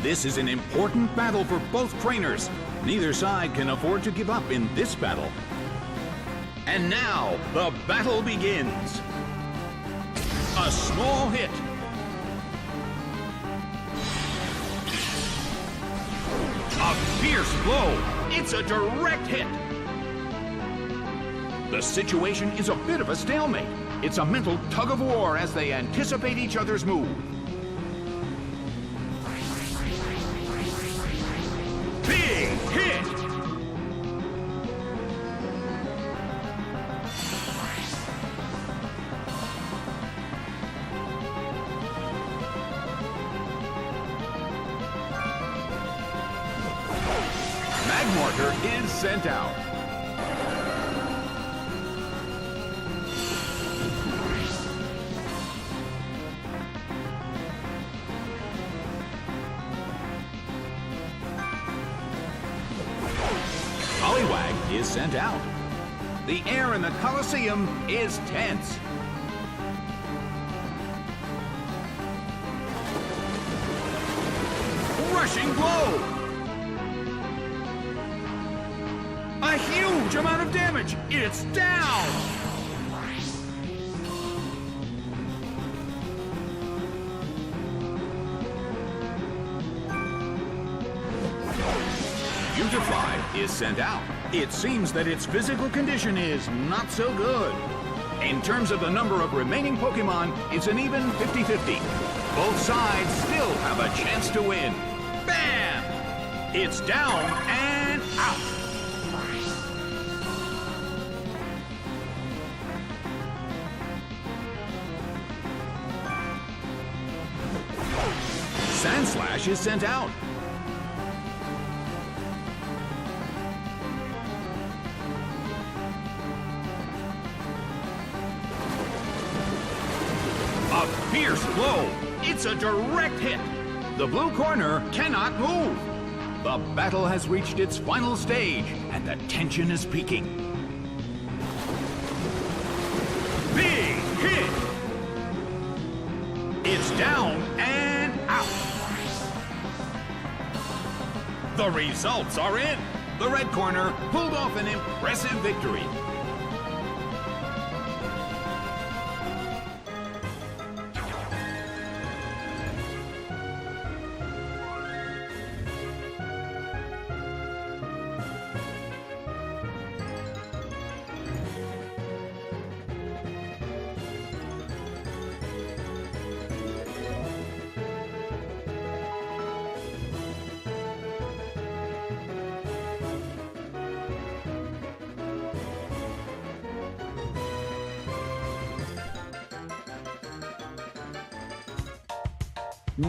This is an important battle for both trainers. Neither side can afford to give up in this battle. And now, the battle begins. A small hit. A fierce blow. It's a direct hit. The situation is a bit of a stalemate. It's a mental tug-of-war as they anticipate each other's move. Big hit! Magmortar is sent out. Poliwag is sent out. The air in the Colosseum is tense. Rushing blow! A huge amount of damage! It's down! Beautifly is sent out. It seems that its physical condition is not so good. In terms of the number of remaining Pokémon, it's an even 50-50. Both sides still have a chance to win. Bam! It's down and out. Sandslash is sent out. A fierce blow. It's a direct hit. The blue corner cannot move. The battle has reached its final stage, and the tension is peaking. Big hit. It's down and out. The results are in. The red corner pulled off an impressive victory.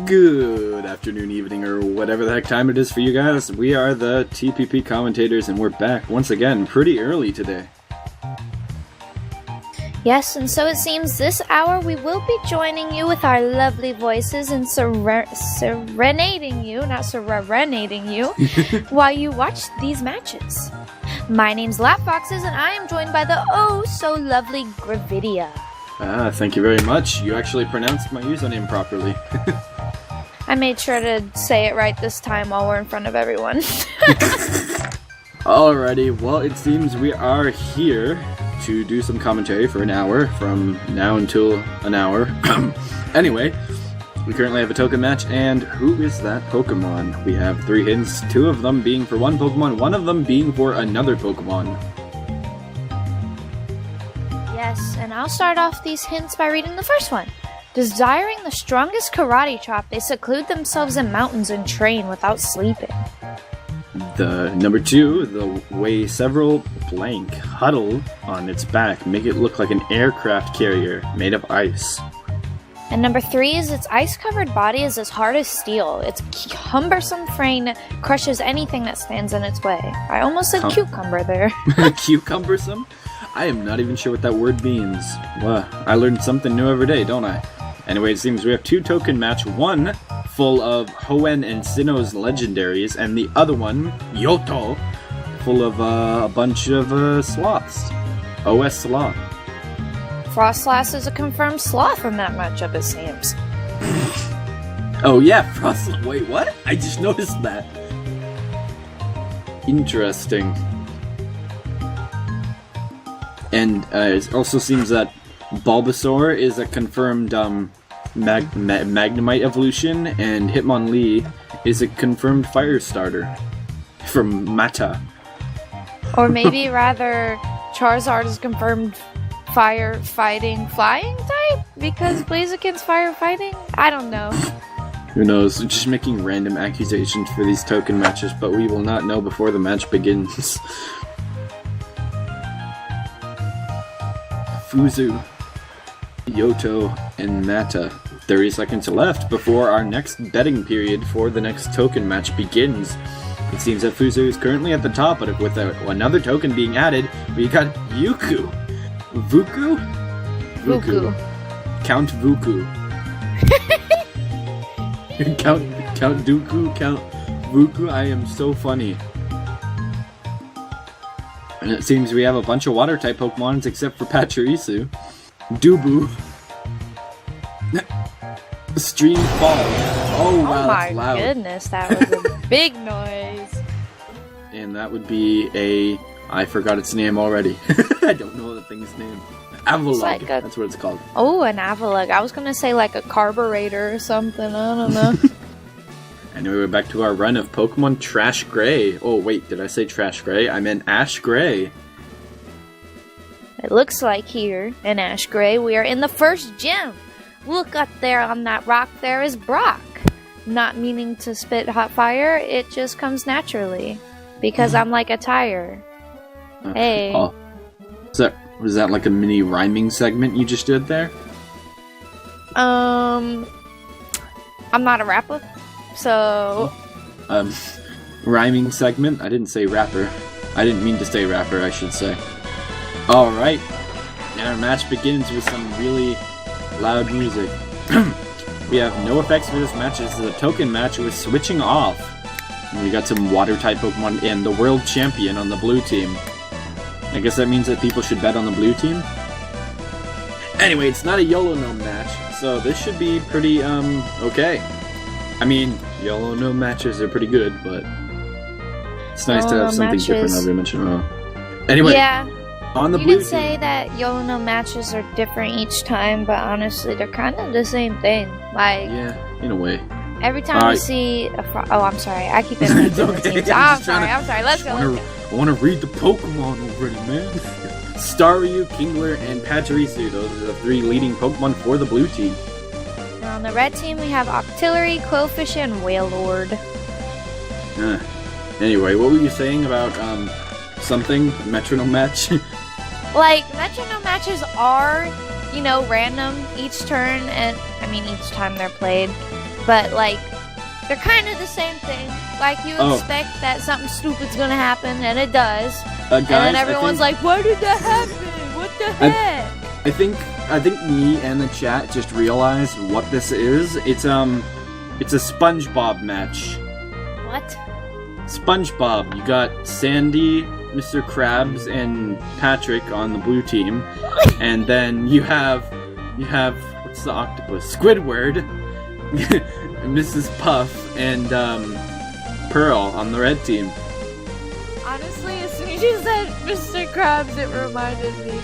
Good afternoon, evening, or whatever the heck time it is for you guys. We are the TPP commentators, and we're back once again pretty early today. Yes, and so it seems this hour we will be joining you with our lovely voices and serenading you, while you watch these matches. My name's Lapfoxes, and I am joined by the oh-so-lovely Gravidia. Thank you very much. You actually pronounced my username properly. I made sure to say it right this time while we're in front of everyone. Alrighty, well, it seems we are here to do some commentary for an hour, from now until an hour. Anyway, we currently have a token match, and who is that Pokemon? We have 3 hints, 2 of them being for one Pokemon, 1 of them being for another Pokemon. Yes, and I'll start off these hints by reading the first one. Desiring the strongest karate chop, they seclude themselves in mountains and train without sleeping. The number 2, the way several blank huddle on its back, make it look like an aircraft carrier made of ice. And number 3 is its ice-covered body is as hard as steel. Its cumbersome frame crushes anything that stands in its way. I almost said cucumber there. Cucumbersome? I am not even sure what that word means. Well, I learn something new every day, don't I? Anyway, it seems we have 2 token match, one full of Hoenn and Sinnoh's legendaries, and the other one, Yoto, full of a bunch of sloths. OS Sloth. Frostlass is a confirmed sloth from that matchup, it seems. Oh yeah, Frost. Wait, what? I just noticed that. Interesting. And it also seems that Bulbasaur is a confirmed Magnemite evolution, and Hitmonlee is a confirmed fire starter from Mata. Or maybe rather, Charizard is confirmed fire fighting flying type because Blaziken's fire fighting? I don't know. Who knows? We're just making random accusations for these token matches, but we will not know before the match begins. Fuzu, Yoto, and Mata. 30 seconds left before our next betting period for the next token match begins. It seems that Fuzu is currently at the top, but with another token being added, we got Yuku. Vuku? Vuku. Count Vuku. Count Dooku, Count Vuku, I am so funny. And it seems we have a bunch of water-type Pokemons except for Pachirisu. Dubu. Stream Fall. Oh wow, my that's loud. Goodness, that was a big noise. And that would be a... I forgot its name already. I don't know the thing's name. Avalugg, like that's what it's called. Oh, an Avalugg. I was gonna say like a carburetor or something, I don't know. Anyway, we're back to our run of Pokemon Trash Gray. Oh wait, did I say Trash Gray? I meant Ash Gray. It looks like here in Ash Gray we are in the first gym. Look up there on that rock, there is Brock. Not meaning to spit hot fire, it just comes naturally. Because I'm like a tire. Hey. Oh. Was that like a mini rhyming segment you just did there? I'm not a rapper, so... Rhyming segment? I didn't say rapper. I didn't mean to say rapper, I should say. Alright. And our match begins with some really loud music. We have no effects for this match. This is a token match with switching off. And we got some water-type Pokemon and the world champion on the blue team. I guess that means that people should bet on the blue team. Anyway, it's not a YOLO No match, so this should be pretty, okay. I mean, YOLO No matches are pretty good, but it's nice to have something different, as we mentioned. Anyway, yeah, on the you blue can say team. that YOLO No matches are different each time, but honestly, they're kind of the same thing. Like, yeah, in a way. every time you see a oh, I'm sorry, I keep interrupting the teams. I'm sorry, let's go. I want to read the Pokemon already, man. Staryu, Kingler, and Pachirisu. Those are the three leading Pokemon for the blue team. And on the red team, we have Octillery, Qwilfish, and Wailord. Anyway, what were you saying about something metronome match? Like, metronome matches are, you know, random each turn, and I mean each time they're played. But like, they're kind of the same thing. Like, you expect that something stupid's gonna happen, and it does. Guys, and then everyone's like, "Why did that happen? What the heck?" I think me and the chat just realized what this is. It's a SpongeBob match. What? SpongeBob. You got Sandy, Mr. Krabs, and Patrick on the blue team, and then you have what's the octopus? Squidward, Mrs. Puff, and Pearl on the red team. Honestly, as soon as you said Mr. Krabs, it reminded me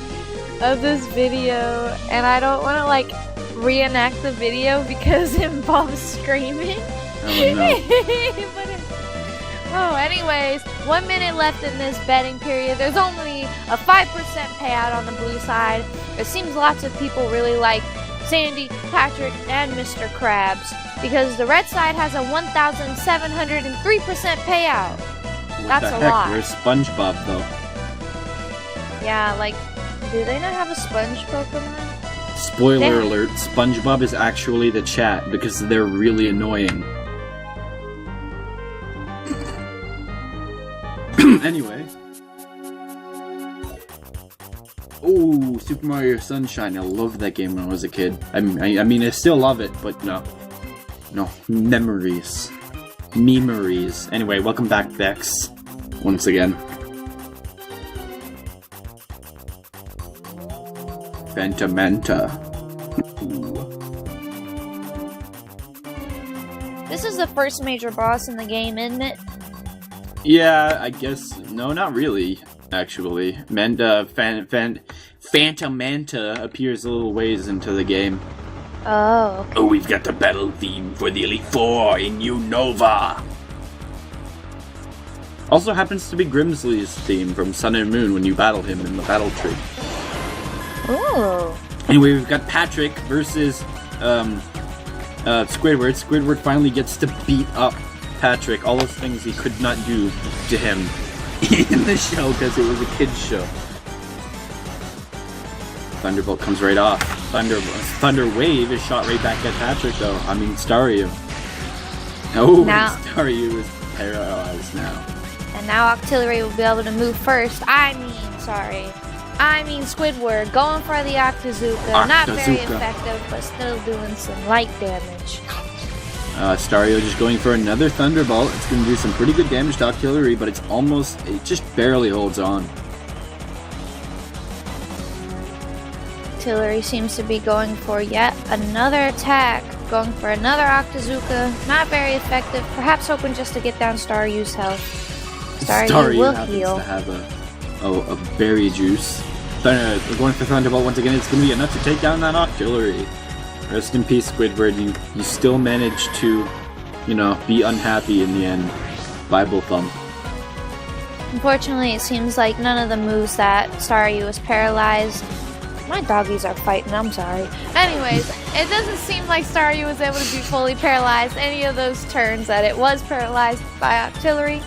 of this video, and I don't want to like reenact the video because it involves screaming. Oh no. Oh, anyways, 1 minute left in this betting period. There's only a 5% payout on the blue side. It seems lots of people really like Sandy, Patrick, and Mr. Krabs because the red side has a 1,703% payout. That's a lot. Where's SpongeBob though? Yeah, like, do they not have a sponge Pokemon? Spoiler alert, SpongeBob is actually the chat because they're really annoying. Anyway. Oh, Super Mario Sunshine. I loved that game when I was a kid. I mean, I still love it, but no. Memories. Anyway, welcome back, Dex. Once again. Ventamenta. this is the first major boss in the game, isn't it? Yeah, I guess. No, not really, actually. Phantom Manta appears a little ways into the game. Oh. Oh, we've got the battle theme for the Elite Four in New Nova. Also happens to be Grimsley's theme from Sun and Moon when you battle him in the battle tree. Ooh. Anyway, we've got Patrick versus Squidward. Squidward finally gets to beat up Patrick. All those things he could not do to him in the show because it was a kid's show. Thunderbolt comes right off. Thunder Wave is shot right back at Patrick, though. I mean, Staryu. Oh, now, Staryu is paralyzed now. And now Octillery will be able to move first. I mean Squidward going for the Octazooka. Not very effective, but still doing some light damage. Staryu just going for another Thunderbolt. It's going to do some pretty good damage to Octillery, but it just barely holds on. Octillery seems to be going for yet another attack. Going for another Octazooka. Not very effective. Perhaps hoping just to get down Staryu's health. Staryu will heal. To have a berry juice. Going for Thunderbolt once again. It's going to be enough to take down that Octillery. Rest in peace, Squidward. You still managed to, be unhappy in the end. Bible thump. Unfortunately, it seems like none of the moves that Staryu was paralyzed. My doggies are fighting, I'm sorry. Anyways, it doesn't seem like Staryu was able to be fully paralyzed any of those turns that it was paralyzed by Octillery.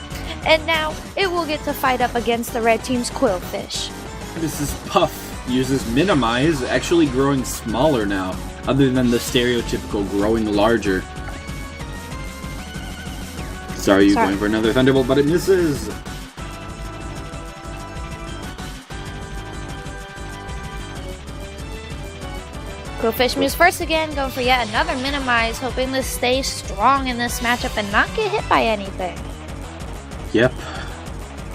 And now it will get to fight up against the red team's Qwilfish. This is Puff. Uses Minimize, actually growing smaller now, other than the stereotypical growing larger. Staryu going for another Thunderbolt, but it misses. Qwilfish moves first again, going for yet another Minimize, hoping to stay strong in this matchup and not get hit by anything. Yep.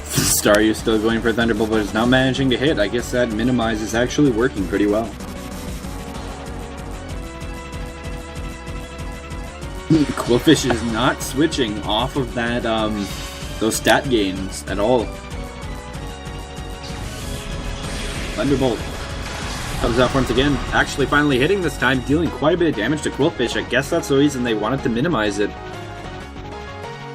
Staryu still going for Thunderbolt, but is not managing to hit. I guess that Minimize is actually working pretty well. Qwilfish is not switching off of that, those stat gains at all. Thunderbolt comes out once again, actually finally hitting this time, dealing quite a bit of damage to Qwilfish. I guess that's the reason they wanted to minimize it.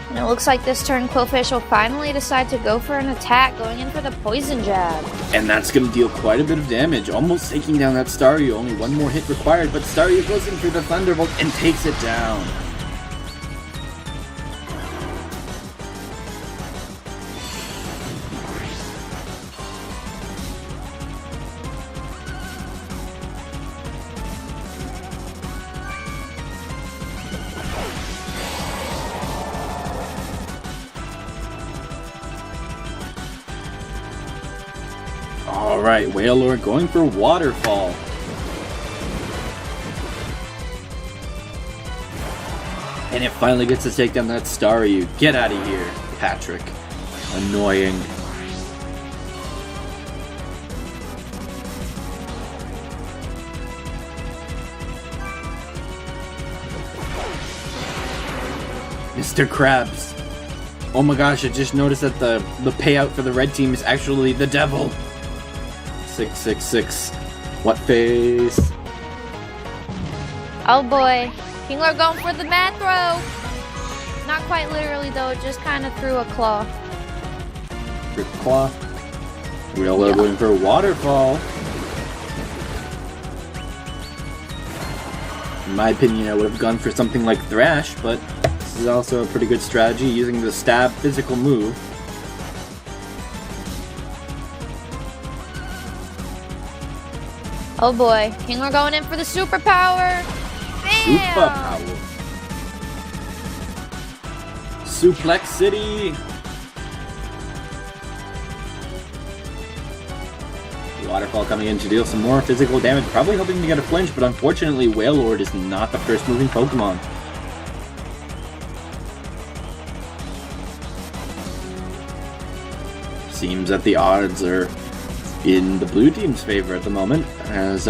And it looks like this turn Qwilfish will finally decide to go for an attack, going in for the Poison Jab. And that's going to deal quite a bit of damage, almost taking down that Staryu. Only one more hit required, but Staryu goes in for the Thunderbolt and takes it down. Alright, Wailord going for Waterfall. And it finally gets to take down that Staryu. Get out of here, Patrick. Annoying. Mr. Krabs. Oh my gosh, I just noticed that the payout for the red team is actually the devil. 666. What face? Oh boy. Kingler going for the mad throw. Not quite literally though, it just kind of threw a claw. Rip claw. Wailord going for a waterfall. In my opinion, I would have gone for something like Thrash, but this is also a pretty good strategy using the stab physical move. Oh boy, Kingler going in for the superpower. Bam! Superpower. Suplex City. Waterfall coming in to deal some more physical damage, probably hoping to get a flinch, but unfortunately Wailord is not the first moving Pokemon. Seems that the odds are in the blue team's favor at the moment, as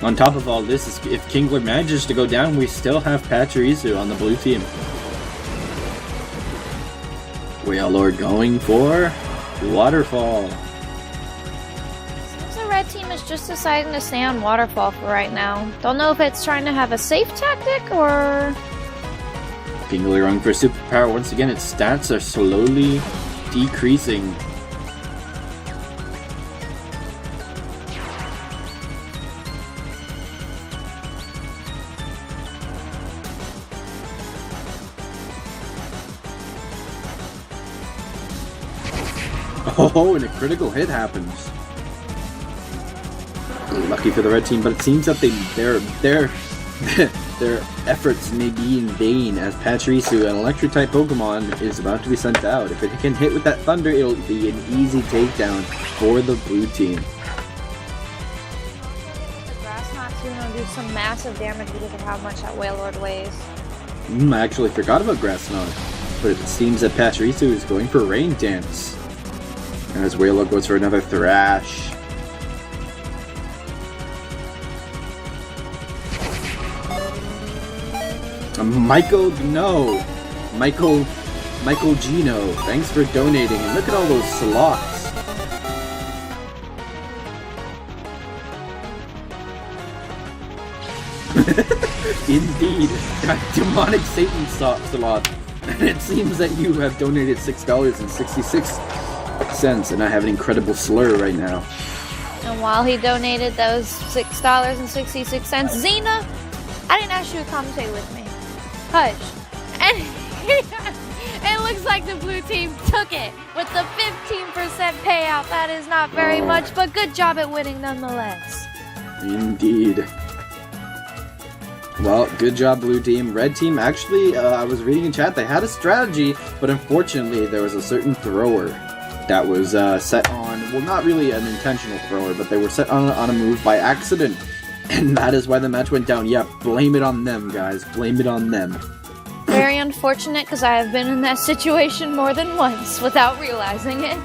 On top of all this, if Kingler manages to go down, we still have Pachirisu on the blue team. Wailord going for Waterfall. Seems the red team is just deciding to stay on Waterfall for right now. Don't know if it's trying to have a safe tactic or... Kingler going for superpower. Once again, its stats are slowly decreasing. Oh, and a critical hit happens. Lucky for the red team, but it seems that their efforts may be in vain as Pachirisu, an electric-type Pokemon, is about to be sent out. If it can hit with that thunder, it'll be an easy takedown for the blue team. The grass knot's gonna do some massive damage because of how much that Wailord weighs. I actually forgot about Grass Knot, but it seems that Pachirisu is going for Rain Dance. And as Wailord goes for another Thrash. Michael Gino, thanks for donating. And look at all those slots. Indeed, demonic Satan slot. And it seems that you have donated $6.66, and I have an incredible slur right now. And while he donated those $6.66, Xena, I didn't ask you to commentate with me. Hush. And it looks like the blue team took it with the 15% payout. That is not very much, but good job at winning nonetheless. Indeed. Well, good job, blue team. Red team, actually, I was reading in chat, they had a strategy, but unfortunately there was a certain thrower that was set on, well, not really an intentional thrower, but they were set on a move by accident. And that is why the match went down. Yeah, blame it on them, guys. Blame it on them. Very unfortunate, because I have been in that situation more than once without realizing it.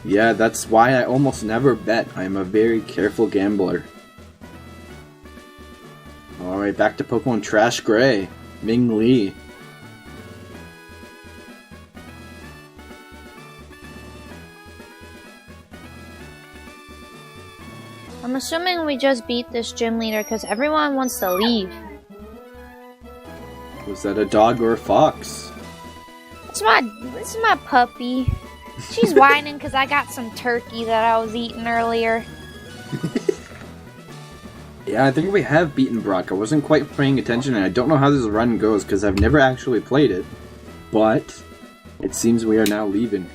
Yeah, that's why I almost never bet. I am a very careful gambler. Alright, back to Pokemon Trash Gray. Ming Lee. I'm assuming we just beat this gym leader because everyone wants to leave. Was that a dog or a fox? It's my puppy. She's whining because I got some turkey that I was eating earlier. Yeah, I think we have beaten Brock. I wasn't quite paying attention, and I don't know how this run goes because I've never actually played it. But it seems we are now leaving.